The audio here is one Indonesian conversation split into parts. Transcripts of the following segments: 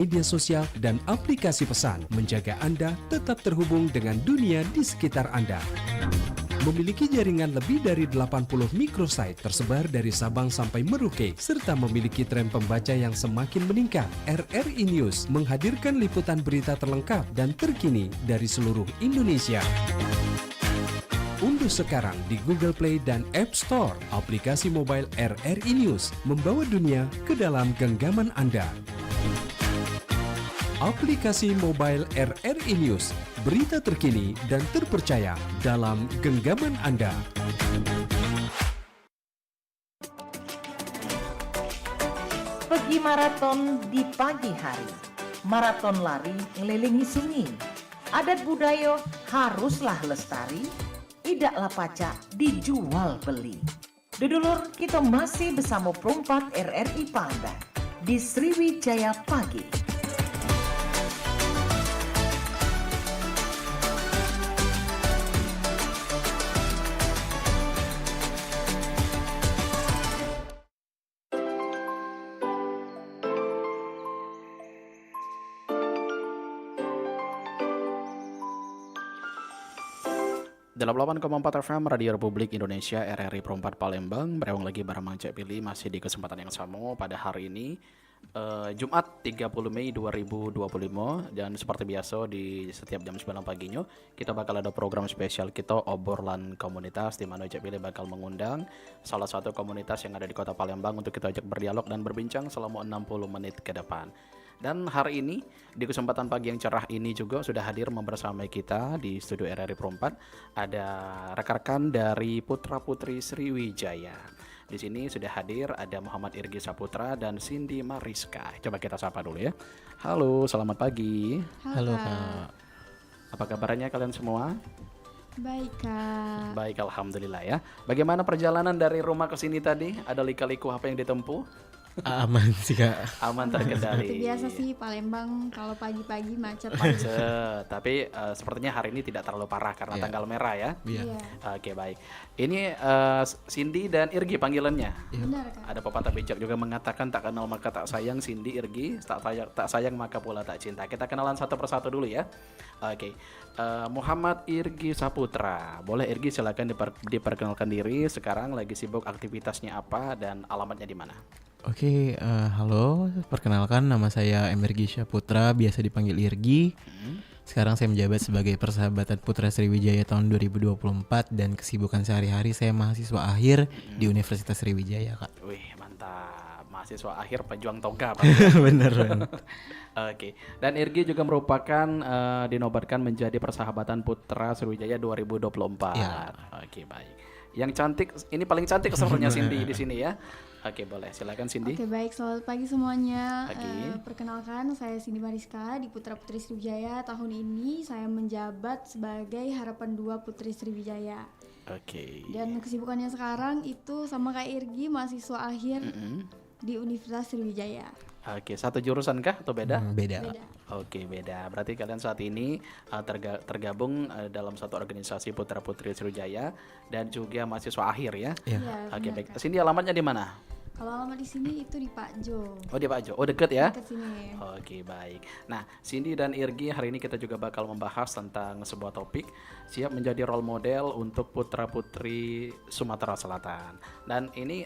media sosial, dan aplikasi pesan, menjaga Anda tetap terhubung dengan dunia di sekitar Anda. Memiliki jaringan lebih dari 80 microsite tersebar dari Sabang sampai Merauke, serta memiliki tren pembaca yang semakin meningkat, RRI News menghadirkan liputan berita terlengkap dan terkini dari seluruh Indonesia. Unduh sekarang di Google Play dan App Store aplikasi mobile RRI News, membawa dunia ke dalam genggaman Anda. Aplikasi mobile RRI News, berita terkini dan terpercaya dalam genggaman Anda. Pergi maraton di pagi hari. Maraton lari ngelilingi sungai. Adat budaya haruslah lestari. Idaklah pacak dijual beli. Dudulur, kita masih bersama perompak RRI Pandan di Sriwijaya Pagi. Dalam 8,4 FM Radio Republik Indonesia RRI Perempat Palembang, berewang lagi bareng Mang Cek Pilih masih di kesempatan yang sama pada hari ini Jumat 30 Mei 2025, dan seperti biasa di setiap jam 9 paginya kita bakal ada program spesial kita obrolan komunitas, di mana Cek Pilih bakal mengundang salah satu komunitas yang ada di Kota Palembang untuk kita ajak berdialog dan berbincang selama 60 menit ke depan. Dan hari ini di kesempatan pagi yang cerah ini juga sudah hadir membersamai kita di studio RRI Perempat ada rekan-rekan dari Putra Putri Sriwijaya. Di sini sudah hadir ada Muhammad Irgi Saputra dan Cindy Mariska. Coba kita sapa dulu ya. Halo, selamat pagi. Halo Kak. Apa kabarnya kalian semua? Baik Kak. Baik, alhamdulillah ya. Bagaimana perjalanan dari rumah ke sini tadi? Ada lika-liku apa yang ditempuh? Aman sih Kak. Aman, terkendali. Seperti biasa sih Palembang kalau pagi-pagi macet. Macet, tapi sepertinya hari ini tidak terlalu parah karena Iya. tanggal merah ya. Iya. Oke, baik. Ini Cindy dan Irgi panggilannya. Benar Kak. Ada pepatah bijak juga mengatakan tak kenal maka tak sayang. Cindy, Irgi, tak sayang maka pula tak cinta. Kita kenalan satu persatu dulu ya. Oke. Muhammad Irgi Saputra. Boleh Irgi silakan diperkenalkan diri. Sekarang lagi sibuk aktivitasnya apa dan alamatnya di mana? Oke, halo, perkenalkan nama saya Emergi Saputra, biasa dipanggil Irgi. Sekarang saya menjabat sebagai Persahabatan Putra Sriwijaya tahun 2024 dan kesibukan sehari-hari saya mahasiswa akhir di Universitas Sriwijaya, Kak. Wih, mantap. Mahasiswa akhir pejuang toga, Pak. Bener banget. Oke. Dan Irgi juga merupakan dinobatkan menjadi Persahabatan Putra Sriwijaya 2024. Ya. Oke, baik. Yang cantik, ini paling cantik sebenarnya Cindy di sini ya. Oke, boleh. Silakan Cindy. Oke baik, selamat pagi semuanya. Pagi. Perkenalkan saya Cindy Mariska di Putra Putri Sriwijaya. Tahun ini saya menjabat sebagai Harapan 2 Putri Sriwijaya. Oke. Dan kesibukannya sekarang itu sama kayak Irgi, mahasiswa akhir di Universitas Sriwijaya. Oke, satu jurusan kah atau beda? Beda. Beda. Oke, beda. Berarti kalian saat ini tergabung dalam satu organisasi Putra Putri Sriwijaya dan juga mahasiswa akhir ya. Ya. Iya, Oke, benar, baik. Kak. Cindy alamatnya di mana? Kalau alamat di sini itu di Pak Jo. Oh, di Pak Jo. Oh, deket ya? Dekat sini. Oke, baik. Nah, Cindy dan Irgi, hari ini kita juga bakal membahas tentang sebuah topik siap menjadi role model untuk putra-putri Sumatera Selatan. Dan ini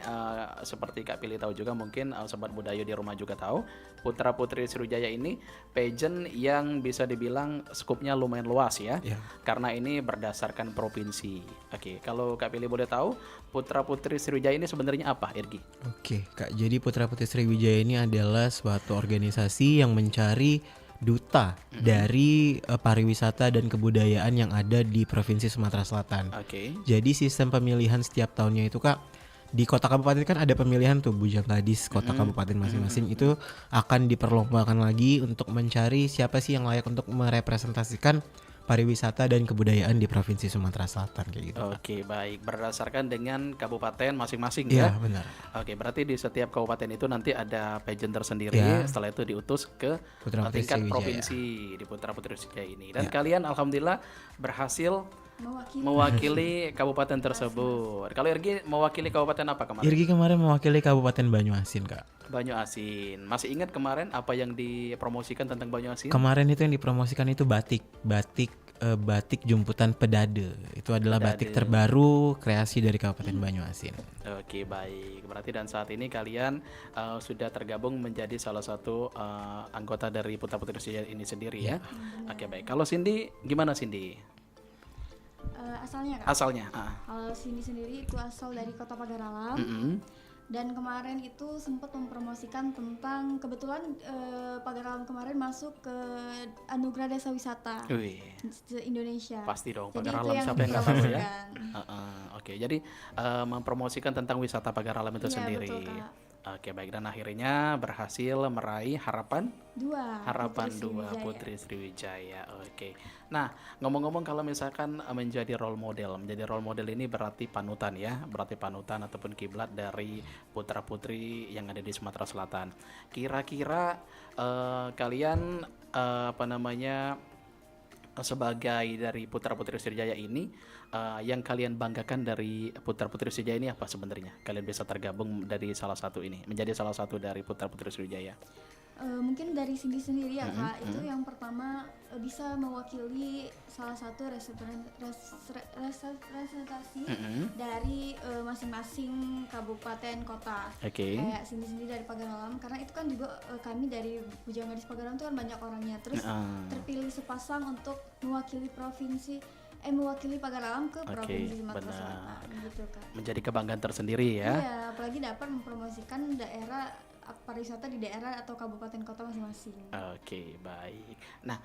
seperti Kak Pilih tahu juga, mungkin sobat budaya di rumah juga tahu, putra-putri Sriwijaya ini pageant yang bisa dibilang skupnya lumayan luas ya. Ya. Karena ini berdasarkan provinsi. Oke, kalau Kak Pilih boleh tahu, putra-putri Sriwijaya ini sebenarnya apa, Irgi? Oke, Kak. Jadi Putra Putri Sriwijaya ini adalah suatu organisasi yang mencari duta dari pariwisata dan kebudayaan yang ada di Provinsi Sumatera Selatan. Oke. Jadi sistem pemilihan setiap tahunnya itu, Kak, di kota kabupaten kan ada pemilihan tuh bujang gadis kota kabupaten masing-masing, itu akan diperlombakan lagi untuk mencari siapa sih yang layak untuk merepresentasikan pariwisata dan kebudayaan di Provinsi Sumatera Selatan kayak gitu. Oke, baik. Berdasarkan dengan kabupaten masing-masing Iya, ya. benar. Oke, berarti di setiap kabupaten itu nanti ada pageant tersendiri. Ya. Setelah itu diutus ke Putra Putri tingkat Sriwijaya. provinsi di Putra Putri Sriwijaya ini. Dan kalian alhamdulillah berhasil mewakili kabupaten tersebut. Kalau Irgi mewakili kabupaten apa kemarin? Irgi kemarin mewakili Kabupaten Banyuasin, Kak. Banyuasin. Masih ingat kemarin apa yang dipromosikan tentang Banyuasin? Kemarin itu yang dipromosikan itu batik jumputan pedade. Itu adalah batik terbaru kreasi dari Kabupaten Banyuasin. Oke, baik. Berarti dan saat ini kalian sudah tergabung menjadi salah satu anggota dari Putra Putri Sriwijaya ini sendiri ya. Oke, baik. Kalau Cindy gimana Cindy? Asalnya Kak. Asalnya? Kalau Cindy sendiri itu asal dari Kota Pagaralam. Dan kemarin itu sempat mempromosikan tentang kebetulan Pagaralam kemarin masuk ke Anugerah Desa Wisata Wih, Indonesia. pasti dong. Jadi Pagaralam itu yang siapa yang nggak tahu ya? dipromosikan. Oke, jadi mempromosikan tentang wisata Pagaralam itu Iya, sendiri. betul, Kak. Oke, baik, dan akhirnya berhasil meraih harapan Putri dua Sriwijaya. Putri Sriwijaya. Oke. Nah, ngomong-ngomong kalau misalkan menjadi role model ini berarti panutan ya, berarti panutan ataupun kiblat dari putra-putri yang ada di Sumatera Selatan. Kira-kira kalian sebagai dari putra-putri Sriwijaya ini yang kalian banggakan dari putra-putri Sriwijaya ini apa sebenarnya? Kalian bisa tergabung dari salah satu ini, menjadi salah satu dari putra-putri Sriwijaya. Mungkin dari Cindy sendiri ya Kak, itu yang pertama bisa mewakili salah satu representasi dari masing-masing kabupaten kota. Oke. Kayak Cindy sendiri dari Pagaralam, karena itu kan juga kami dari Bujanggadis Pagaralam itu kan banyak orangnya. Terus terpilih sepasang untuk mewakili mewakili Pagaralam ke Provinsi Sumatera Selatan gitu Kak. Menjadi kebanggaan tersendiri ya. Iya, apalagi dapat mempromosikan daerah pariwisata di daerah atau kabupaten kota masing-masing. Oke, baik. Nah,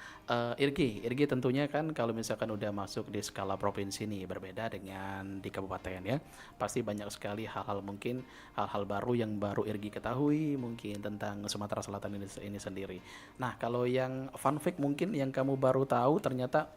Irgi tentunya kan kalau misalkan udah masuk di skala provinsi nih berbeda dengan di kabupaten ya. Pasti banyak sekali mungkin hal-hal baru yang baru Irgi ketahui mungkin tentang Sumatera Selatan ini sendiri. Nah, kalau yang fun fact mungkin yang kamu baru tahu ternyata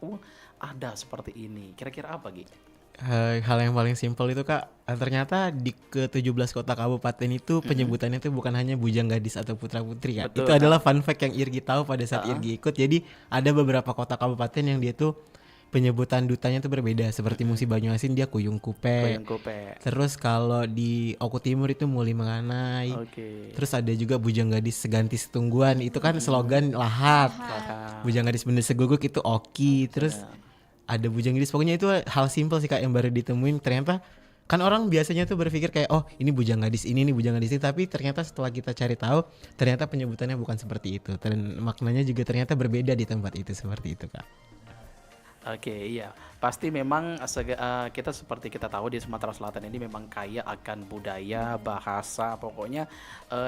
ada seperti ini. Kira-kira apa, Gi? Hal yang paling simpel itu Kak, ternyata di ke-17 kota kabupaten itu penyebutannya itu bukan hanya bujang gadis atau putra putri Kak. Betul, Itu adalah fun fact yang Irgi tahu pada saat Irgi ikut. Jadi ada beberapa kota kabupaten yang dia tuh penyebutan dutanya tuh berbeda. Seperti Musi Banyuasin dia Kuyung Kupe. Terus kalau di Oku Timur itu Muli Menganai. Terus ada juga bujang gadis seganti setungguan, itu kan slogan lahat. Bujang gadis bener seguguk itu Oki. Terus ada bujang gadis, pokoknya itu hal simpel sih Kak yang baru ditemuin. Ternyata kan orang biasanya tuh berpikir kayak ini bujang gadis ini bujang gadis ini, tapi ternyata setelah kita cari tahu ternyata penyebutannya bukan seperti itu, dan maknanya juga ternyata berbeda di tempat itu, seperti itu Kak. Oke, iya. Pasti memang kita seperti kita tahu di Sumatera Selatan ini memang kaya akan budaya, bahasa, pokoknya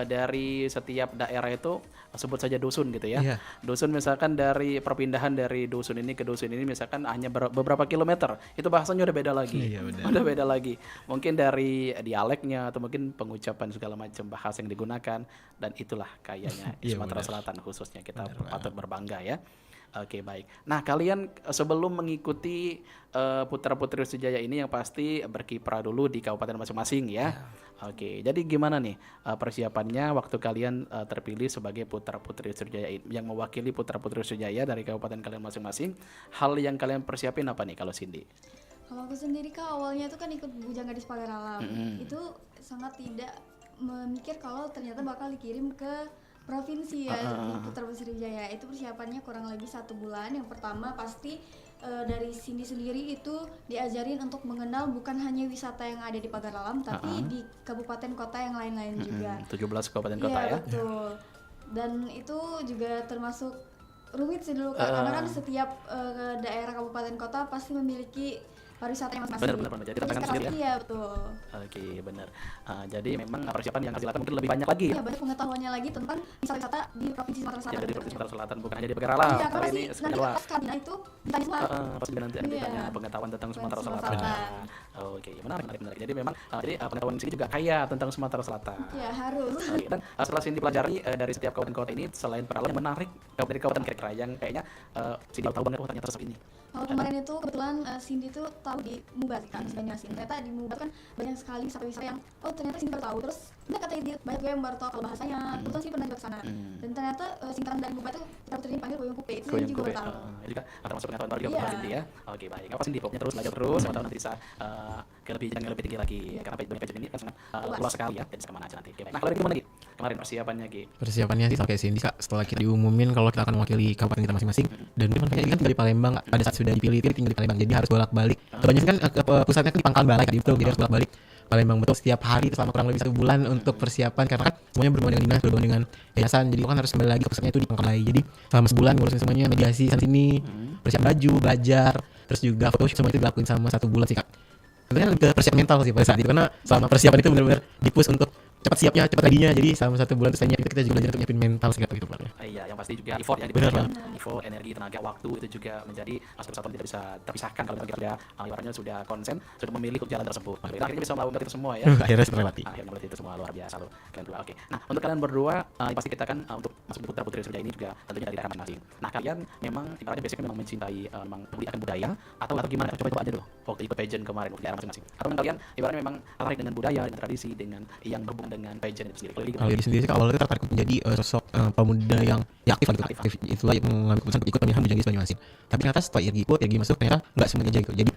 dari setiap daerah itu sebut saja dusun gitu ya. Iya. Dusun misalkan dari perpindahan dari dusun ini ke dusun ini misalkan hanya beberapa kilometer, itu bahasanya udah beda lagi. Iya, benar. Udah beda lagi. Mungkin dari dialeknya atau mungkin pengucapan segala macam bahasa yang digunakan, dan itulah kayanya Iya, Sumatera benar. Selatan khususnya kita patut berbangga ya. Oke, baik. Nah, kalian sebelum mengikuti putra-putri Sriwijaya ini yang pasti berkiprah dulu di kabupaten masing-masing ya. Oke, jadi gimana nih persiapannya waktu kalian terpilih sebagai putra-putri Sriwijaya yang mewakili putra-putri Sriwijaya dari kabupaten kalian masing-masing? Hal yang kalian persiapin apa nih kalau Cindy? Kalau aku sendiri Kak, awalnya itu kan ikut Bujang Gadis Pagaralam. Itu sangat tidak memikir kalau ternyata bakal dikirim ke provinsi ya, di Putra Putri Sriwijaya. Itu persiapannya kurang lebih 1 bulan. Yang pertama pasti dari Cindy sendiri itu diajarin untuk mengenal bukan hanya wisata yang ada di Pagaralam, tapi di kabupaten kota yang lain-lain juga. 17 kabupaten kota Iya, ya. betul. Dan itu juga termasuk rumit sih dulu Kak, karena kan setiap daerah kabupaten kota pasti memiliki pariwisata yang masing-masing. Benar. Jadi tantangan sendiri ya. Iya, betul. Oke, benar. Jadi memang persiapan yang harus dilakukan mungkin lebih banyak lagi ya. Iya, banyak pengetahuannya lagi tentang wisata di Provinsi Sumatera Selatan. Jadi di Provinsi Sumatera Selatan bukan hanya di Pagaralam. Iya, Kali ini nanti sekitar luas. pas Kadina itu ditanya semua. Pasti nanti ditanya pengetahuan tentang Sumatera Selatan. Oke, menarik. Jadi memang pengetahuan sini juga kaya tentang Sumatera Selatan. Ya harus. Oke, dan setelah Cindy pelajari dari setiap kabupaten kota ini, selain pengalaman yang menarik dari kabupaten kira-kira yang kayaknya Cindy tahu banget ternyata seperti ini. Kalau kemarin itu kebetulan Cindy tuh tahu di Muba sih kan, Banyuasin. Ternyata di Muba kan banyak sekali wisata yang ternyata Cindy baru tahu. Terus dia katanya dia banyak juga yang baru tahu kalau bahasanya. Kebetulan sih pernah juga ke sana. Dan ternyata singkatan dari Muba tuh putra-putri dipanggil Boyong Kupe. Itu Cindy juga baru tahu. Itu juga termasuk pengetahuan baru juga buat Cindy ya. Oke, baik. Apa Cindy pokoknya terus belajar terus, sama tahu nanti bisa ke lebih tinggi lagi. Karena dunia pageant ini kan sangat luas sekali ya. Jadi bisa kemana aja nanti. Oke, baik. Nah, kalau dari gimana Gi? Kemarin persiapannya Gi? Persiapannya sih sampai sini Kak, setelah kita diumumin kalau kita akan mewakili kabupaten kita masing-masing, dan dia kan tinggal di Palembang Kak. Pada saat sudah dipilih tinggal di Palembang, jadi harus bolak-balik. Kebanyakan kan pusatnya kan di Pangkalan Balai Kak, jadi harus bolak-balik Palembang betul setiap hari selama kurang lebih 1 bulan untuk persiapan, karena kan semuanya berhubungan dengan dinas, berhubungan dengan yayasan, jadi kan harus kembali lagi ke pusatnya itu di Pangkalan Balai. Jadi selama sebulan ngurusin semuanya, mediasi sana sini, persiapan baju, belajar, terus juga photoshoot, semua itu dilakuin sama 1 bulan sih Kak. Sebenarnya lebih ke persiapan mental sih pada saat itu, karena selama persiapan itu benar-benar dipush untuk cepat siapnya, cepat ready-nya. Jadi selama 1 bulan terus kita juga belajar untuk nyiapin mental segala gitu Pak. Iya, yang pasti juga effort ya, Benar, effort, energi, tenaga, waktu itu juga menjadi satu kesatuan tidak bisa terpisahkan kalau kita sudah ibaratnya sudah konsen, sudah memilih untuk jalan tersebut. Akhirnya bisa melakukan itu semua ya. Akhirnya terlewati. Akhirnya melewati itu semua, luar biasa loh kalian berdua. Oke. Nah, untuk kalian berdua pasti kita kan untuk masuk di putra-putri Sriwijaya ini juga tentunya dari daerah masing-masing. Nah, kalian memang ibaratnya basicnya memang mencintai memang peduli akan budaya atau gimana? Coba aja dulu waktu ikut pageant kemarin di daerah masing-masing. Atau kalian ibaratnya memang tertarik dengan budaya, dengan tradisi, dengan yang berhubungan dengan pageant itu sendiri. Kalau diri sendiri sih awalnya tertarik menjadi sosok pemuda yang aktif lah gitu. Aktif. Itulah yang mengambil keputusan untuk ikut pemilihan Bujang Gadis Banyuasin. Tapi ternyata setelah Irgi masuk ternyata nggak semuanya jadi ikut. Jadi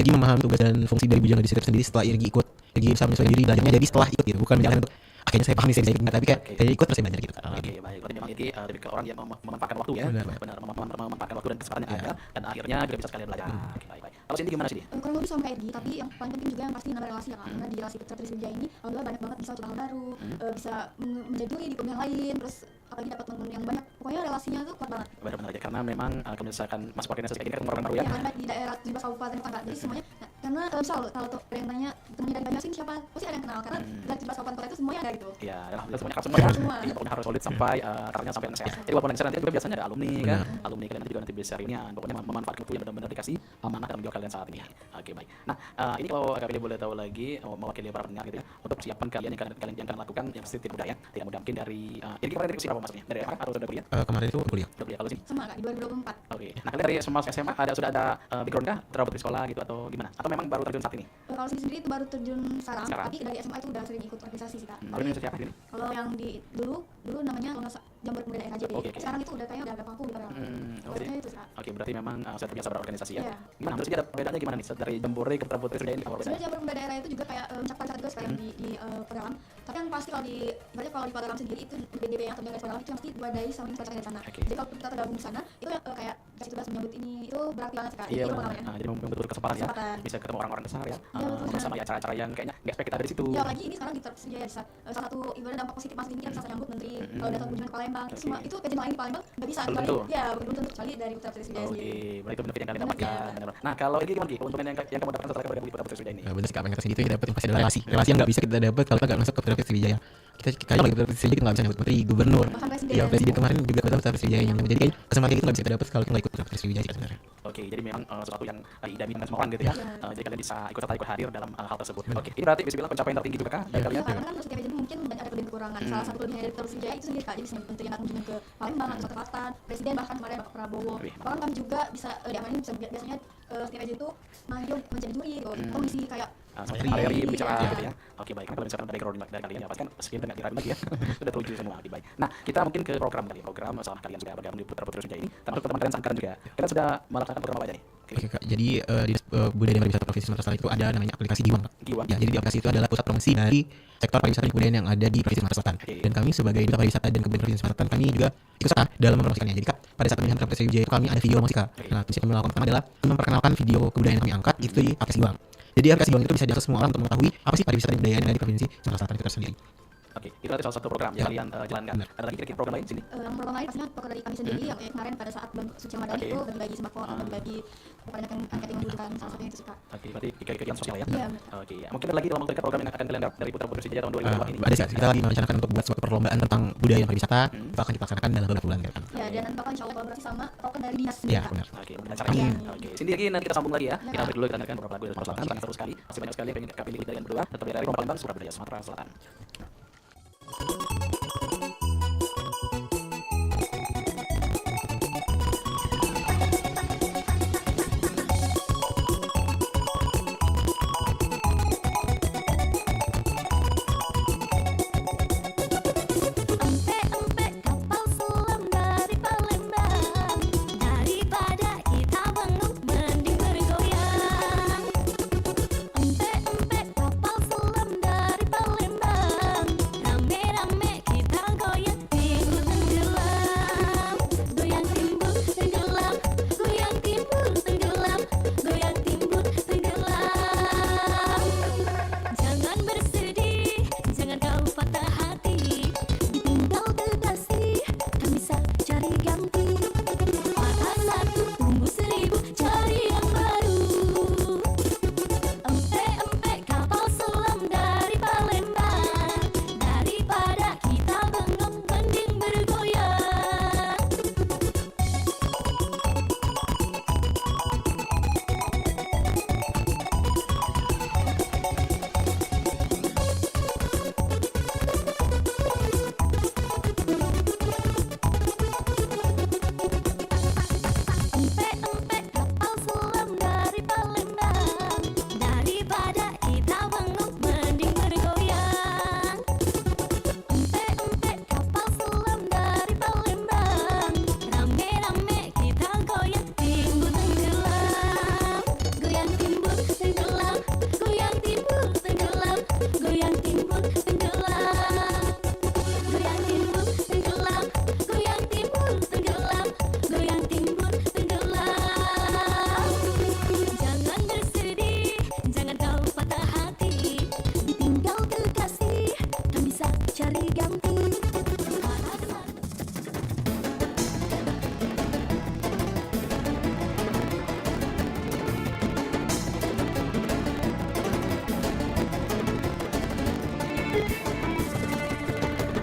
Irgi memahami tugas dan fungsi dari Bujang Gadis itu sendiri setelah Irgi ikut. Irgi bisa menyesuaikan diri belajarnya jadi setelah ikut gitu, bukan menjalankan untuk akhirnya saya paham nih saya bisa ikut, tapi kayak saya ikut terus saya belajar gitu. Oke, baik. Berarti memang Irgi lebih ke orang yang memanfaatkan waktu ya. Benar, memanfaatkan waktu dan kesempatan yang ada dan akhirnya juga bisa sekalian belajar. Oke, baik. Kalau Cindy gimana sih? Kurang lebih sama kayak Edi, tapi yang paling penting juga yang pasti nambah relasi ya Kak. Karena di relasi putra-putri Sriwijaya ini alhamdulillah banyak banget bisa coba hal baru, bisa menjadi juri di pemilihan lain, terus apalagi dapat teman yang banyak. Pokoknya relasinya tuh kuat banget. Benar aja karena memang kalau misalkan masuk organisasi kayak ini kan orang baru ya. Ya karena di daerah 17 kabupaten kota, jadi semuanya karena misal kalau tuh ada yang tanya temannya dari Banyuasin siapa, pasti ada yang kenal karena dari 17 kabupaten kota itu semuanya ada gitu. Iya, alhamdulillah semuanya semua ya. Iya, pokoknya harus solid sampai karirnya sampai nasehat. Jadi walaupun nanti juga biasanya ada alumni kan. Alumni kalian nanti juga nanti bisa ini pokoknya memanfaatkan waktu yang benar-benar dikasih amanah dalam hidup kalian saat ini. Oke, baik. Nah, ini kalau Kak Billy boleh tahu lagi mewakili para pendengar gitu ya, untuk persiapan kalian yang kalian lakukan yang pasti tidak mudah ya. Tidak mudah mungkin dari ini kemarin dari usia apa maksudnya? Dari SMA atau sudah kuliah? Kemarin itu kuliah. Kalau sini? Sama Kak, di 2024. Oke. Nah, kalian dari SMA sudah ada background kah? Teraput di sekolah gitu atau gimana? Atau memang baru terjun saat ini? Kalau sendiri itu baru terjun sekarang, tapi dari SMA itu udah sering ikut organisasi sih Kak. Organisasi apa ini? Kalau yang di dulu namanya Jamboree Pemuda NKJB. Oke. Sekarang itu udah kayaknya udah agak vakum gitu kan. Maksudnya itu Kak. Oke, berarti memang sudah terbiasa berorganisasi ya. Iya. Gimana? Menurut Cindy ada perbedaannya gimana nih dari Jamboree ke Putra-Putri Sriwijaya ini apa bedanya? Sebenarnya Jamboree Pemuda daerah itu juga kayak mencapai satu juga sekalian di Padalam. Tapi yang pasti kalau di Padalam sendiri itu BDB atau Banyuasin Padalam itu mesti diwadai sama dinas dari sana. Jadi kalau kita tergabung di sana itu kayak kasih tugas menyambut ini itu berarti banget sih Kak. Iya, Itu benar. pengalamannya. Jadi memang betul kesempatan ya. Bisa ketemu orang-orang besar ya. Bersama acara-acara yang kayaknya nggak expect kita ada di situ. Ya lagi ini sekarang di Sriwijaya salah satu ibarat dampak positif Mas Linki bisa nyambut menteri kalau datang kunjungan ke Palembang. Semua itu pageant lain di Palembang nggak bisa Belum kecuali tentu. ya belum tentu kecuali dari Putra-Putri Sriwijaya Oke, sendiri. berarti itu benefit yang kalian dapatkan. Benar. Nah, kalau ini gimana Ki? Keuntungan yang kamu dapatkan setelah bergabung di Putra-Putri Sriwijaya ini? Benar sih Kak, apa yang kata Cindy itu yang dapat yang pasti adalah relasi yang nggak bisa kita dapat kalau kita nggak masuk ke Putra-Putri Sriwijaya. Kita kayak lagi Putra-Putri Sriwijaya kita nggak bisa nyambut menteri, gubernur, Bahkan presiden. ya presiden kemarin juga Putra-Putri Sriwijaya yang jadi kayak kesempatan itu nggak bisa kita dapat kalau kita nggak ikut Putra-Putri Sriwijaya sih sebenarnya. Oke, jadi memang sesuatu yang diidami dengan semua orang gitu ya. Jadi kalian bisa ikut hadir dalam hal tersebut. Oke, ini berarti bisa bilang pencapaian tertinggi juga kah dari Iya, kalian? karena kan setiap pageant mungkin banyak ada kelebihan kekurangan. Salah satu kelebihannya dari Putra-Putri Sriwijaya itu sendiri Kak, jadi menteri yang kunjungan ke Palembang atau Sumatera Selatan, presiden bahkan kemarin Bapak Prabowo. Bahkan kami juga bisa diamanin biasanya setiap pageant itu manggil menjadi juri gitu. Komisi kayak materi bicara gitu ya. Oke, baik. Kalau misalkan background dari kalian ya pasti kan skip nggak diragukan lagi ya. Sudah teruju semua. Oke, baik. Nah, kita mungkin ke program masalah kalian sudah bergabung di Putra-Putri Sriwijaya ini. Termasuk teman kalian sangkaran juga. Kalian sudah melaksanakan program apa aja nih? Oke Kak, jadi Dinas Budaya dan Pariwisata Provinsi Sumatera Selatan itu ada namanya aplikasi Giwang Kak. Giwang? Ya, jadi di aplikasi itu adalah pusat promosi dari sektor pariwisata dan kebudayaan yang ada di Provinsi Sumatera Selatan. Dan kami sebagai Duta Pariwisata dan Kebudayaan Provinsi Sumatera Selatan, kami juga ikut serta dalam mempromosikannya. Jadi Kak, pada saat pemilihan Putra-Putri Sriwijaya itu kami ada video promosi Kak. Nah, prinsip kami lakukan pertama adalah memperkenalkan video kebudayaan yang kami angkat itu di aplikasi Giwang. Jadi aplikasi Giwang itu bisa diakses semua orang untuk mengetahui apa sih pariwisata dan kebudayaan yang ada di Provinsi Sumatera Selatan itu sendiri. Oke, itu adalah salah satu program yang kalian jalankan. Ada lagi kira-kira program lain di sini? Yang program lain pastinya program dari kami sendiri yang kemarin pada saat bulan suci Ramadan itu berbagi sembako atau berbagi kepada yang angkat yang membutuhkan, salah satunya itu suka. Oke, berarti kegiatan sosial ya? Iya. Oke, ya. Mungkin ada lagi dalam waktu dekat program yang akan kalian garap dari Putra Putri Sriwijaya tahun 2024 ini? Ada sih, kita lagi merencanakan untuk buat suatu perlombaan tentang budaya dan pariwisata. Itu akan kita laksanakan dalam beberapa bulan kan. Ya, dan nanti bakal insya Allah kolaborasi sama token dari dinas Iya, sendiri. benar. Oke, mudah caranya. Oke, Cindy lagi nanti kita sambung lagi ya. Kita break dulu, kita dengarkan beberapa lagu dari Sumatera Selatan. Sangat seru sekali. Masih banyak sekali yang pengen kita pilih dari yang berdua. Tetap di RRI Palembang, Surabaya, Sumatera Selatan. Empek-empek kapal selam dari Palembang, daripada kita bengong mending bergoyang. Empek-empek kapal selam dari Palembang, rame-rame kita goyang timbul tenggelam. Goyang timbul tenggelam, goyang timbul tenggelam, goyang timbul tenggelam. Jangan bersedih, jangan kau patah hati. Ditinggal kekasih, kan bisa cari ganti. Patah satu, tumbuh seribu, cari yang baru. Empek-empek kapal selam dari Palembang, daripada kita bengong mending bergoyang. Empek-empek kapal selam dari Palembang, daripada kita bengong mending bergoyang. Empek-empek kapal selam dari Palembang, rame-rame kita goyang timbul tenggelam. Goyang timbul tenggelam, goyang timbul tenggelam, goyang timbul tenggelam. Goyang timbul tenggelam, goyang timbul tenggelam, goyang timbul tenggelam. Jangan bersedih, jangan kau patah hati. Ditinggal kekasih, kan bisa cari ganti.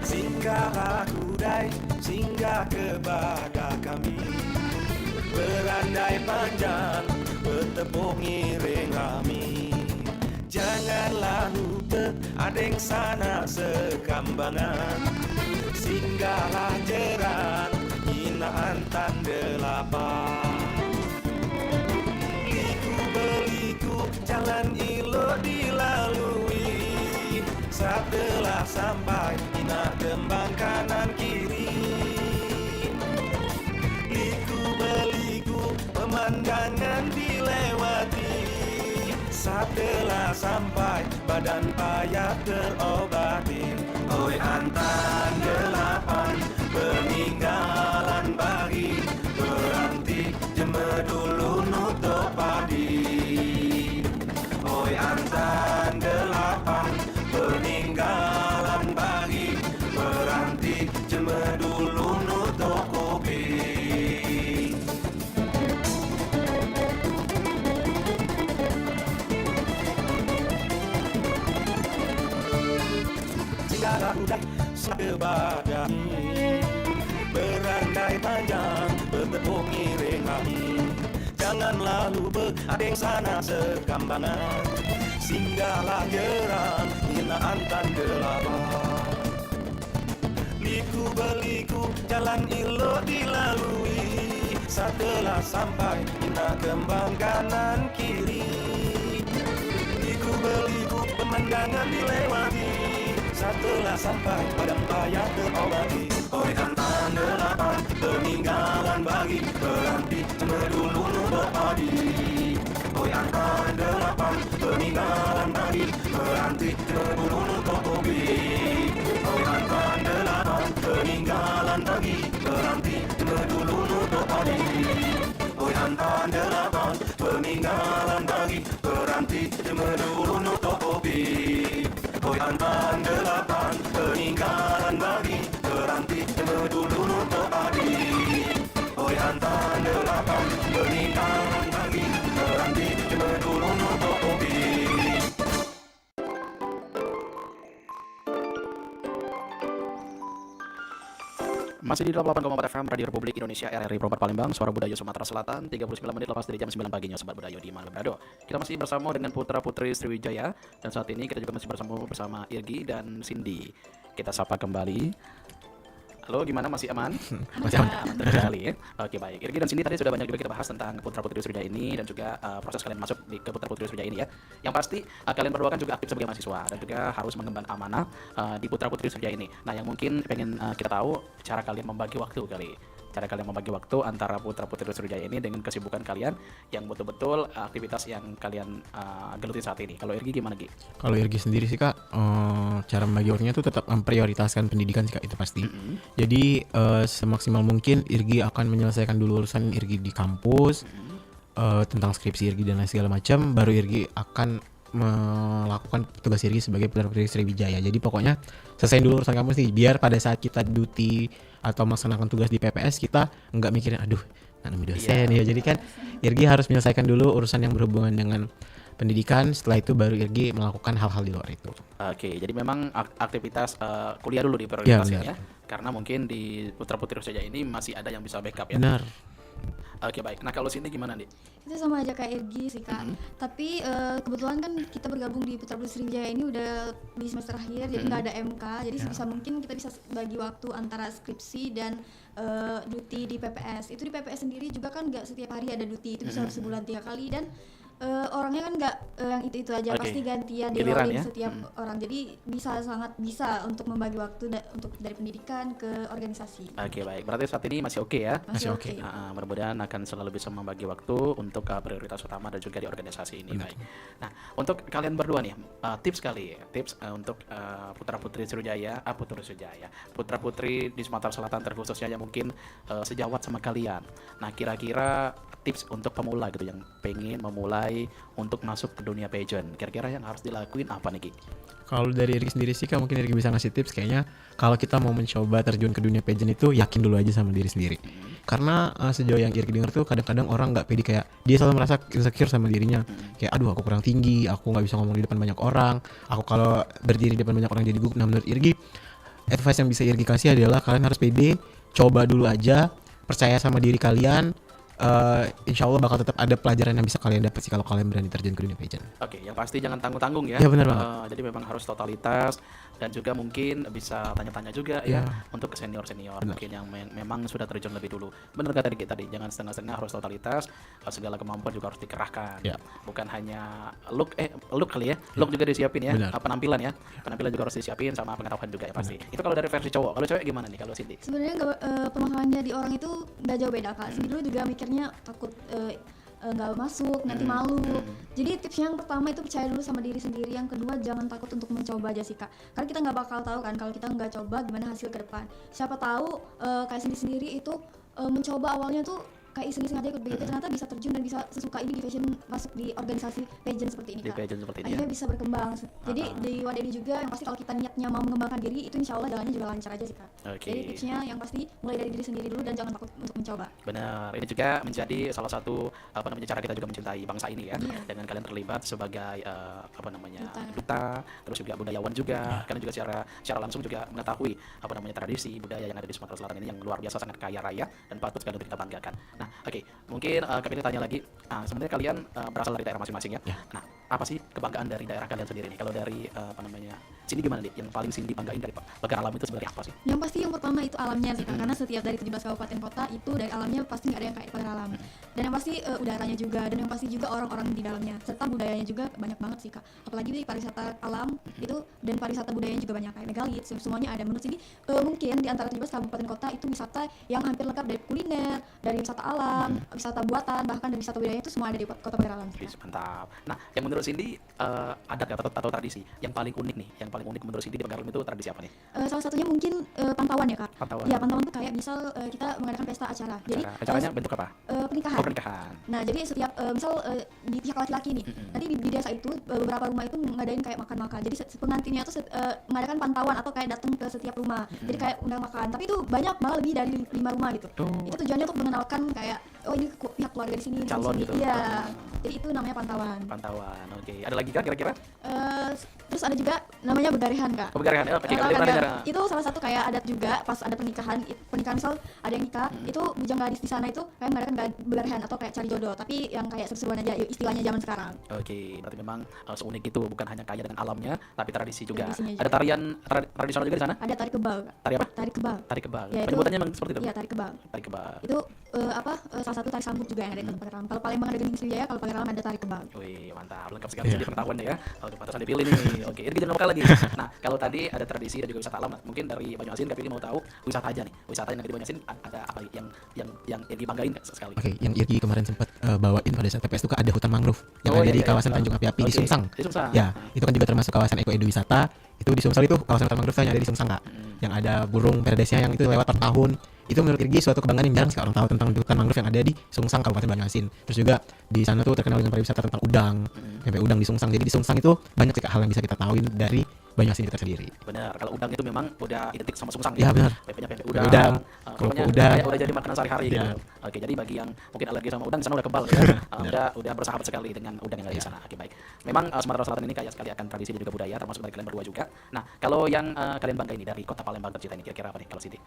Singgahlah kudai, singgah kepada kami. Berandai panjang, bertepuk ngiring kami. Janganlah lupa adeng sana sekambangan. Singgahlah jeran, hinaan tanda lapar. Liku-beliku, jalan ilo dilalui. Setelah sampai, ina kembang kanan kiri. Liku-beliku, pemandangan dilewati. Setelah sampai, badan payah terobati. Oi antan delapan, peninggalan bagi. Berhenti, jemur dulu nutup padi. Oi antan delapan, peninggalan bagi. Berhenti, jemur dulu nutup kopi. Singgahlah udah sebadani. Berandai panjang, bertepuk ngiring kami. Janganlah lupa adeng sana sekambangan. Singgahlah gerang, hinaan tanda lapar. Liku-beliku, jalan ilo dilalui. Setelah sampai, hina kembang kanan kiri. Liku-beliku, pemandangan dilewati. Setelah sampai, badan payah terobati. Oi antan delapan, peninggalan bagi. Berhenti, jemur dulu nutup padi. Oi antan delapan, peninggalan bagi. Berhenti, jemur dulu nutup kopi. Oi antan delapan, peninggalan bagi. Berhenti, jemur dulu nutup padi. Oi antan delapan, peninggalan bagi. Berhenti, jemur dulu nutup kopi. Oi antan delapan, peninggalan antara delapan peninggalan bagi berhenti cuma dulu untuk kopi. Masih di 88,4 FM Radio Republik Indonesia RRI Perempat Palembang, Suara Budaya Sumatera Selatan, 39 menit lepas dari jam 9 paginya, Sobat Budaya di Malam Rado. Kita masih bersama dengan Putra Putri Sriwijaya, dan saat ini kita juga masih bersama Irgi dan Cindy. Kita sapa kembali. Halo, gimana, masih aman? Masih aman terkendali ya. Oke, baik. Irgi dan Cindy tadi sudah banyak juga kita bahas tentang Putra Putri Sriwijaya ini dan juga proses kalian masuk ke Putra Putri Sriwijaya ini ya. Yang pasti kalian berdua kan juga aktif sebagai mahasiswa dan juga harus mengemban amanah di Putra Putri Sriwijaya ini. Nah, yang mungkin pengen kita tahu cara kalian membagi waktu kali. Cara kalian membagi waktu antara Putra Putri Sriwijaya ini dengan kesibukan kalian yang betul-betul aktivitas yang kalian geluti saat ini. Kalau Irgi gimana, Gi? Kalau Irgi sendiri sih Kak, cara membagi waktunya tuh tetap memprioritaskan pendidikan sih Kak, itu pasti. Jadi semaksimal mungkin Irgi akan menyelesaikan dulu urusan Irgi di kampus, tentang skripsi Irgi dan lain segala macam, baru Irgi akan melakukan tugas Irgi sebagai Putra Putri Sriwijaya. Jadi pokoknya selesai dulu urusan kampus nih, biar pada saat kita duty atau melaksanakan tugas di PPS kita nggak mikirin aduh nami dosen ya. Jadi kan Irgi harus menyelesaikan dulu urusan yang berhubungan dengan pendidikan, setelah itu baru Irgi melakukan hal-hal di luar itu. Oke, jadi memang aktivitas kuliah dulu diprioritaskan ya, Ya, karena mungkin di Putra Putri Sriwijaya ini masih ada yang bisa backup ya. Benar. Oke, baik. Nah, kalau sini gimana, Dik? Itu sama aja kayak Irgi sih Kak. Tapi kebetulan kan kita bergabung di Putra Putri Sriwijaya ini udah di semester akhir, jadi nggak ada MK, jadi sebisa mungkin kita bisa bagi waktu antara skripsi dan duty di PPS. Itu di PPS sendiri juga kan nggak setiap hari ada duty, itu bisa sebulan 3 kali dan orangnya kan nggak yang itu aja, Oke. pasti gantian Giliran dirolling ya? setiap orang, jadi sangat bisa untuk membagi waktu untuk dari pendidikan ke organisasi. Oke, baik. Berarti saat ini masih oke ya? Masih oke. oke. Mudah-mudahan akan selalu bisa membagi waktu untuk prioritas utama dan juga di organisasi ini. Baik. Nah, untuk kalian berdua nih, tips kali ya, tips untuk Putra Putri Sriwijaya, Putra Putri di Sumatera Selatan terkhususnya yang mungkin sejawat sama kalian. Nah, kira-kira tips untuk pemula gitu yang pengen memulai untuk masuk ke dunia pageant, kira-kira yang harus dilakuin apa nih, Ki? Kalau dari Irgi sendiri sih Kak, mungkin Irgi bisa ngasih tips kayaknya kalau kita mau mencoba terjun ke dunia pageant itu yakin dulu aja sama diri sendiri. Karena sejauh yang Irgi dengar tuh kadang-kadang orang nggak pede, kayak dia selalu merasa insecure sama dirinya. Kayak aduh aku kurang tinggi, aku nggak bisa ngomong di depan banyak orang, aku kalau berdiri di depan banyak orang jadi gugup. Nah, menurut Irgi, advice yang bisa Irgi kasih adalah kalian harus pede, coba dulu aja, percaya sama diri kalian. Insya Allah bakal tetap ada pelajaran yang bisa kalian dapat sih kalau kalian berani terjun ke dunia pageant. Oke, yang pasti jangan tanggung-tanggung ya. Ya, benar banget. Jadi memang harus totalitas dan juga mungkin bisa tanya-tanya juga ya untuk ke senior-senior mungkin yang memang sudah terjun lebih dulu. Benar kata Diki tadi, jangan setengah-setengah, harus totalitas, segala kemampuan juga harus dikerahkan. Ya. Bukan hanya look kali ya. Look juga disiapin ya. Benar. Penampilan ya. Penampilan juga harus disiapin sama pengetahuan juga ya pasti. Itu kalau dari versi cowok. Kalau cewek gimana nih kalau Cindy? Sebenarnya pemahamannya di orang itu nggak jauh beda Kak. Sendiri dulu juga mikirnya takut nggak masuk, nanti malu. Jadi tips yang pertama itu percaya dulu sama diri sendiri. Yang kedua jangan takut untuk mencoba aja sih Kak. Karena kita nggak bakal tahu kan kalau kita nggak coba gimana hasil ke depan. Siapa tahu kayak sendiri itu mencoba awalnya tuh kayak iseng-iseng aja ikut begitu, ternyata bisa terjun dan bisa sesuka ini di fashion, masuk di organisasi pageant seperti ini Di Kak. pageant seperti ini Akhirnya ya. bisa berkembang. Jadi di wadah ini juga yang pasti kalau kita niatnya mau mengembangkan diri itu insya Allah jalannya juga lancar aja sih Kak. Oke. Jadi tipsnya yang pasti mulai dari diri sendiri dulu dan jangan takut untuk mencoba. Benar, ini juga menjadi salah satu cara kita juga mencintai bangsa ini ya. Dengan kalian terlibat sebagai duta, terus juga budayawan juga. Kalian juga secara langsung juga mengetahui tradisi budaya yang ada di Sumatera Selatan ini yang luar biasa sangat kaya raya dan patut sekali untuk kita banggakan. Nah, oke, mungkin kami tanya lagi, sebenarnya kalian berasal dari daerah masing-masing ya. Nah, apa sih kebanggaan dari daerah kalian sendiri nih? Kalau dari sini gimana nih? Yang paling Cindy banggain dari Pagar Alam itu sebenarnya apa sih? Yang pasti yang pertama itu alamnya sih Kak, karena setiap dari 17 kabupaten kota itu dari alamnya pasti nggak ada yang kayak Pagar Alam. Dan yang pasti udaranya juga, dan yang pasti juga orang-orang di dalamnya, serta budayanya juga banyak banget sih Kak. Apalagi di pariwisata alam itu dan pariwisata budayanya juga banyak, kayak megalit, semuanya ada. Menurut sini mungkin di antara 17 kabupaten kota itu wisata yang hampir lengkap, dari kuliner, dari wisata alam, wisata buatan, bahkan dari wisata budaya itu semua ada di kota Pagar Alam. Mantap. Nah, yang menurut Cindy adat atau tradisi yang paling unik nih, yang paling paling unik menurut Cindy di Penggarum itu tradisi apa nih? Salah satunya mungkin pantauan ya kak. Pantauan. Ya pantauan tuh kayak misal kita mengadakan pesta acara. Jadi Acaranya bentuk apa? pernikahan. Oh, pernikahan. Nah jadi setiap misal di pihak laki-laki nih, nanti di desa itu beberapa rumah itu ngadain kayak makan-makan. Jadi pengantinnya tuh mengadakan pantauan atau kayak datang ke setiap rumah. Jadi kayak undang makan. Tapi itu banyak, malah lebih dari 5 rumah gitu. Itu tujuannya untuk mengenalkan kayak oh ini pihak keluarga di sini. Calon di sini. gitu. Iya. Jadi itu namanya pantauan. Pantauan. Oke. Ada lagi kan kira-kira? Terus ada juga namanya begarehan kak. Pemegarian ya, Tahu kan ya? Itu salah satu kayak adat juga pas ada pernikahan misal ada yang nikah itu bujang gadis di sana itu kayak mengadakan begarehan atau kayak cari jodoh tapi yang kayak seru-seruan aja istilahnya zaman sekarang. Oke, berarti memang seunik itu, bukan hanya kaya dengan alamnya tapi tradisi juga. Tradisinya Ada juga. tarian tradisional juga di sana? Ada tari kebal Kak. Tari apa? Tari kebal. Tari kebal. Ya, itu- Penyebutannya memang seperti itu. Iya tari kebal. Tari kebal. Itu salah satu tari sambut juga yang ada di Kota Pagaralam. Kalau Palembang ada Gending Sriwijaya, kalau Pagaralam ada tari kebal. Wih, mantap, lengkap sekali jadi pengetahuannya ya. Oke, pantasan dipilih nih. Oke, ini kita ngomong lagi. Nah, kalau tadi ada tradisi dan juga wisata alam, mungkin dari Banyuasin Kak Pilih mau tahu wisata aja nih. Wisata yang ada di Banyuasin ada apa yang dibanggain sekali? Oke, yang Irgi kemarin sempat bawain pada saat TPS itu ada hutan mangrove yang ada di kawasan Tanjung Api-Api di Oke, Sungsang. Di Sungsang. Ya, itu kan juga termasuk kawasan ekowisata. Itu di Sumsel itu kawasan hutan mangrove yang ada di Sungsang Kak. Yang ada burung paradisnya yang itu lewat per tahun. Itu menurut Irgi suatu kebanggaan yang jarang sekali orang tahu tentang hutan mangrove yang ada di Sungsang Kabupaten Banyuasin. Terus juga di sana tuh terkenal dengan pariwisata tentang udang, pempek udang di Sungsang. Jadi di Sungsang itu banyak sih Kak, hal yang bisa kita tahu dari Banyuasin itu sendiri. Benar, kalau udang itu memang udah identik sama Sungsang Ya, benar. Pempeknya pempek Pempek udang, udang, pokoknya kerupuk udang. kayak udah jadi makanan sehari-hari Ya. gitu. Oke, jadi bagi yang mungkin alergi sama udang di sana udah kebal ya. Udah bersahabat sekali dengan udang yang ada di sana. Oke, baik. Memang Sumatera Selatan ini kaya sekali akan tradisi dan juga budaya, termasuk dari kalian berdua juga. Nah, kalau yang kalian bangga ini dari kota Palembang tercinta ini kira-kira apa nih kalau Siti?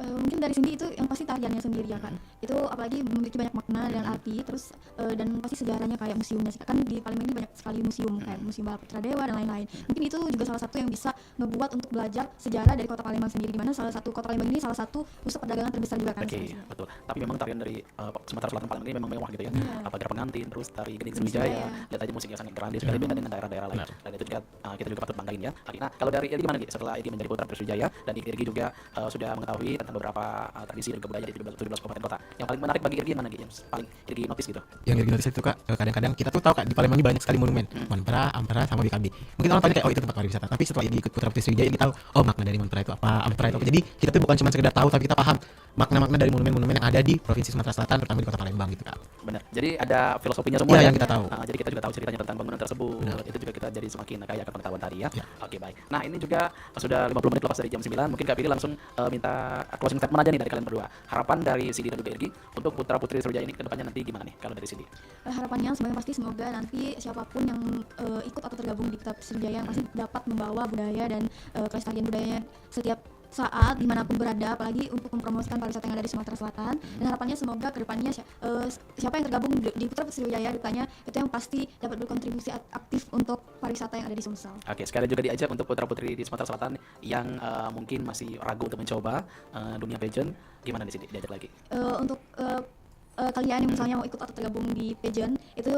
Mungkin dari sini itu yang pasti tariannya sendiri ya kan. Itu apalagi memiliki banyak makna dan arti terus dan pasti sejarahnya kayak museumnya sih. Kan di Palembang ini banyak sekali museum kayak Museum Bala Putra Dewa dan lain-lain. Mungkin itu juga salah satu yang bisa ngebuat untuk belajar sejarah dari kota Palembang sendiri, di mana salah satu kota Palembang ini salah satu pusat perdagangan terbesar juga kan. Oke, betul. Tapi memang tarian dari Sumatera Selatan Palembang ini memang mewah gitu ya. Iya. Apa Gera Pengantin, terus tari Gending Sriwijaya. Sriwijaya. Lihat aja musiknya sangat grande sekali beda dengan daerah-daerah lain. Dan itu juga kita juga patut banggain ya. Oke, nah, kalau dari Irgi gimana Gi? Setelah Irgi menjadi putra Sriwijaya dan Irgi juga sudah mengetahui tentang beberapa tradisi dan kebudayaan di 17 kabupaten kota. Yang paling menarik bagi Irgi mana Gi? Yang paling Irgi notice gitu. Yang Irgi notice itu Kak, kadang-kadang kita tuh tahu Kak di Palembang ini banyak sekali monumen, Monpera, Ampera, sama BKB. Mungkin orang tanya kayak oh itu tempat pariwisata, tapi setelah Irgi ikut Putra Putri Sriwijaya Irgi tahu oh makna dari Monpera itu apa, Ampera itu apa. Jadi kita tuh bukan cuma sekedar tahu tapi kita paham makna-makna dari monumen-monumen yang ada di Provinsi Sumatera Selatan terutama di Kota Palembang gitu Kak. Benar. Jadi ada filosofinya semua Iya, ya. yang kita tahu. Jadi kita juga tahu ceritanya tentang bangunan tersebut. Benar. Itu juga kita jadi semakin kaya akan pengetahuan tadi ya. Ya. Oke, baik. Nah, ini juga sudah 50 menit lepas dari jam 9. Mungkin Kak Pilih langsung minta closing statement aja nih dari kalian berdua. Harapan dari Sidi dan juga Irgi untuk putra putri Sriwijaya ini ke depannya nanti gimana nih kalau dari Sidi? Harapannya semoga nanti siapapun yang ikut atau tergabung di Putra Putri Sriwijaya pasti dapat membawa budaya dan kelestarian budayanya setiap saat dimanapun berada, apalagi untuk mempromosikan pariwisata yang ada di Sumatera Selatan. Dan harapannya semoga kedepannya siapa yang tergabung di Putra Putri Sriwijaya depannya itu yang pasti dapat berkontribusi aktif untuk pariwisata yang ada di Sumsel. Oke, sekali juga diajak untuk putra putri di Sumatera Selatan yang mungkin masih ragu untuk mencoba dunia pageant, gimana di sini diajak lagi? Untuk kalian yang misalnya mau ikut atau tergabung di pageant itu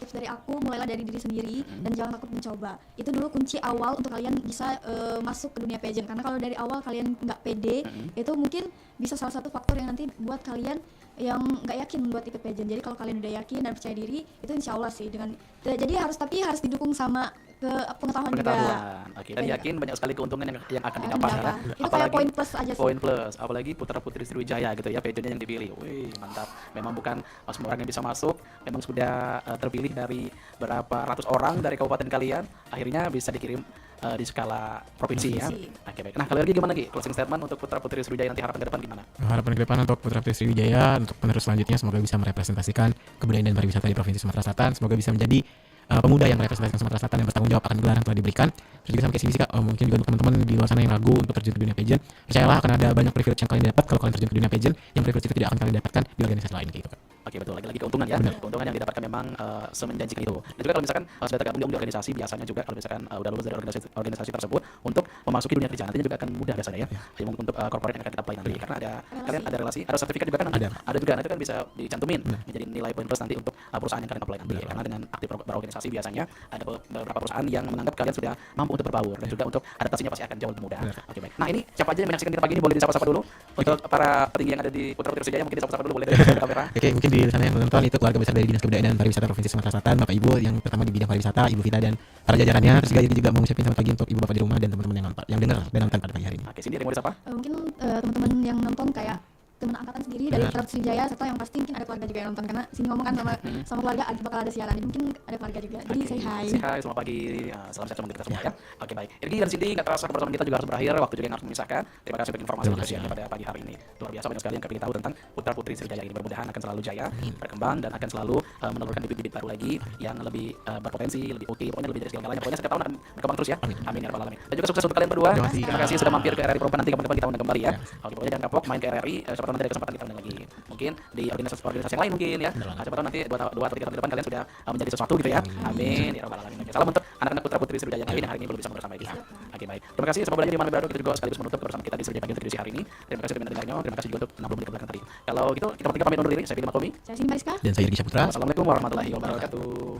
tips dari aku mulailah dari diri sendiri dan jangan takut mencoba. Itu dulu kunci awal untuk kalian bisa masuk ke dunia pageant, karena kalau dari awal kalian nggak pede itu mungkin bisa salah satu faktor yang nanti buat kalian yang nggak yakin buat ikut pageant. Jadi kalau kalian udah yakin dan percaya diri itu insya Allah sih dengan jadi harus didukung sama pengetahuan juga. Oke, dan Iya. yakin banyak sekali keuntungan yang akan Akan didapat ya. didapat. Itu kayak poin plus aja sih. Poin plus, apalagi putra putri Sriwijaya gitu ya, pageantnya yang dipilih. Wih, mantap. Memang bukan semua orang yang bisa masuk, memang sudah terpilih dari berapa ratus orang dari kabupaten kalian, akhirnya bisa dikirim di skala provinsi ya. Oke, baik. Nah, kalau lagi gimana Gi? Closing statement untuk putra putri Sriwijaya nanti harapan ke depan gimana? Harapan ke depan untuk Putra Putri Sriwijaya untuk penerus selanjutnya semoga bisa merepresentasikan kebudayaan dan pariwisata di Provinsi Sumatera Selatan. Semoga bisa menjadi pemuda yang merepresentasikan Sumatera Selatan yang bertanggung jawab akan gelar yang telah diberikan. Terus juga sampai sini sih Kak, mungkin juga untuk teman-teman di luar sana yang ragu untuk terjun ke dunia pageant, percayalah akan ada banyak privilege yang kalian dapat kalau kalian terjun ke dunia pageant, yang privilege itu tidak akan kalian dapatkan di organisasi lain gitu Kak. Oke, betul. Lagi-lagi keuntungan ya. Benar. Keuntungan yang didapatkan memang semenjanjikan itu. Dan juga kalau misalkan sudah tergabung di organisasi, biasanya juga kalau misalkan udah lulus dari organisasi tersebut untuk memasuki dunia kerja nantinya juga akan mudah biasanya ya. Jadi mungkin untuk corporate yang akan kita apply nanti karena kalian ada relasi, ada sertifikat juga kan nanti. Ada juga. Nah, itu kan bisa dicantumin menjadi nilai poin plus nanti untuk perusahaan yang kalian apply nanti. Karena dengan aktif berorganisasi biasanya ada beberapa perusahaan yang menganggap kalian sudah mampu untuk berbaur dan juga untuk adaptasinya pasti akan jauh lebih mudah. Oke, baik. Nah, ini siapa aja yang menyaksikan kita pagi ini boleh disapa-sapa dulu. Untuk para petinggi yang ada di Putra Putri Sriwijaya mungkin disapa-sapa dulu boleh dari kamera. Oke, mungkin di di sana yang menonton itu keluarga besar dari Dinas Kebudayaan dan Pariwisata Provinsi Sumatera Selatan, Bapak Ibu yang pertama di bidang pariwisata, Ibu Vita dan para jajarannya. Terus juga mau ngucapin selamat pagi untuk Ibu Bapak di rumah dan teman-teman yang dengar dan nonton pada pagi hari ini. Oke, Cindy ada yang mau disapa? Mungkin teman-teman yang nonton kayak teman angkatan sendiri dari Klub Sriwijaya, serta yang pasti mungkin ada keluarga juga yang nonton karena sini ngomong kan sama keluarga bakal ada siaran, jadi mungkin ada keluarga juga. Jadi say hi. Say hi, selamat pagi, salam sehat untuk kita semua ya. Oke, baik. Irgi dan Cindy, nggak terasa kebersamaan kita juga harus berakhir, waktu juga yang harus memisahkan. Terima kasih untuk informasi yang diberikan pada pagi hari ini. Luar biasa banyak sekali yang kami tahu tentang putra putri Sriwijaya ini. Mudah-mudahan akan selalu jaya, berkembang dan akan selalu menelurkan bibit-bibit baru lagi yang lebih berpotensi, lebih oke, pokoknya lebih dari segala-galanya. Pokoknya setiap tahun akan berkembang terus ya. Amin ya rabbal alamin. Dan juga sukses untuk kalian berdua. Terima kasih sudah mampir ke RRI Perempuan, nanti kapan-kapan kita undang kembali ya. Oke, pokoknya jangan kapok main ke RRI, siapa tahu nanti ada kesempatan kita undang lagi. Mungkin di organisasi yang lain mungkin ya. Siapa tahu nanti 2 atau 3 tahun ke depan kalian sudah menjadi sesuatu gitu ya. Amin ya rabbal alamin. Oke, salam untuk anak-anak putra putri Sriwijaya yang hari ini belum bisa bersama kita. Oke, baik. Terima kasih semoga belajar di mana berada, kita juga sekaligus menutup kebersamaan kita di Sriwijaya Pagi untuk edisi hari ini. Terima kasih sudah mendengarnya. Terima kasih juga untuk 60 menit ke belakang tadi. Kalau gitu kita bertiga pamit undur diri. Saya Billy Makomi. Saya Cindy Mariska. Dan saya Irgi Saputra. Assalamualaikum warahmatullahi wabarakatuh.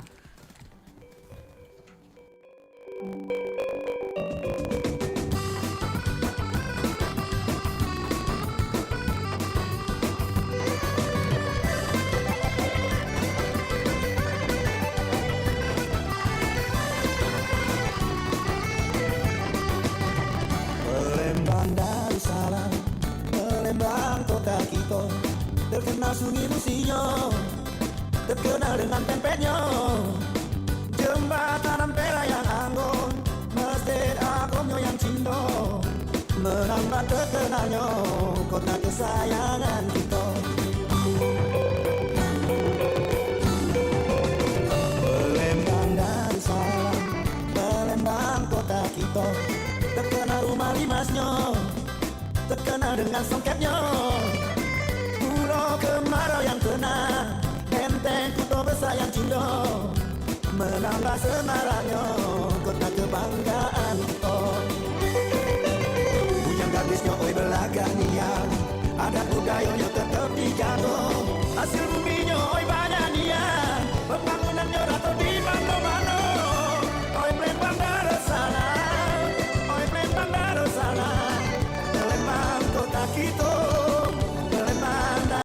Palembang Darussalam, Palembang kota kita, terkenal sungai Musinyo, terkenal dengan tempenya, jembatan Ampera yang anggun, masjid Agungnya yang cindo, menambah terkenalnya kota kesayangan kita. Palembang Darussalam, Palembang kota kita, terkenal rumah limasnya, terkenal dengan songketnya, pulau kemarau yang tenang, benteng kota besar yang cindo, menambah semarangnya kota kebanggaan kita. Bujang gadisnya oi belakang niang, adat budaya